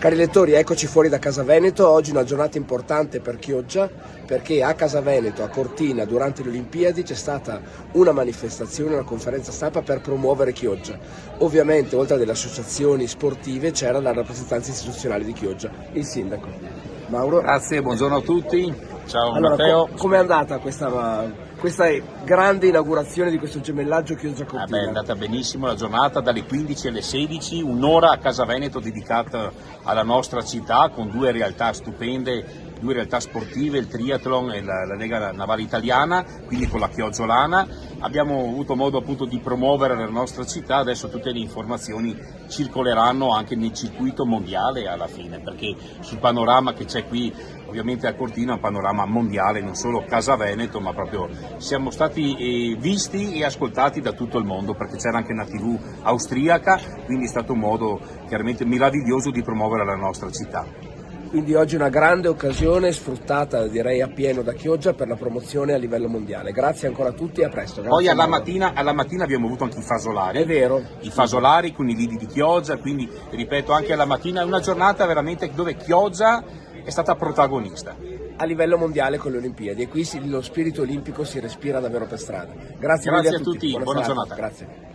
Cari lettori, eccoci fuori da Casa Veneto. Oggi una giornata importante per Chioggia, perché a Casa Veneto, a Cortina, durante le Olimpiadi c'è stata una manifestazione, una conferenza stampa per promuovere Chioggia. Ovviamente, oltre alle associazioni sportive, c'era la rappresentanza istituzionale di Chioggia, il sindaco. Mauro. Grazie, buongiorno a tutti. Ciao Allora, Matteo. com'è andata questa grande inaugurazione di questo gemellaggio Chioggia-Cortina? È andata benissimo la giornata, dalle 15 alle 16, un'ora a Casa Veneto dedicata alla nostra città con due realtà stupende, due realtà sportive, il triathlon e la Lega Navale Italiana, quindi con la Chioggiolana. Abbiamo avuto modo appunto di promuovere la nostra città, adesso tutte le informazioni circoleranno anche nel circuito mondiale alla fine, perché sul panorama che c'è qui ovviamente a Cortina è un panorama mondiale, non solo Casa Veneto, ma proprio siamo stati visti e ascoltati da tutto il mondo, perché c'era anche una TV austriaca, quindi è stato un modo chiaramente meraviglioso di promuovere la nostra città. Quindi oggi una grande occasione sfruttata, direi appieno da Chioggia, per la promozione a livello mondiale. Grazie ancora a tutti e a presto. Poi alla mattina abbiamo avuto anche i fasolari. È vero. I fasolari con i lidi di Chioggia, quindi ripeto anche alla mattina è una giornata veramente dove Chioggia è stata protagonista. A livello mondiale con le Olimpiadi, e qui lo spirito olimpico si respira davvero per strada. Grazie mille a tutti. Buona giornata. Grazie.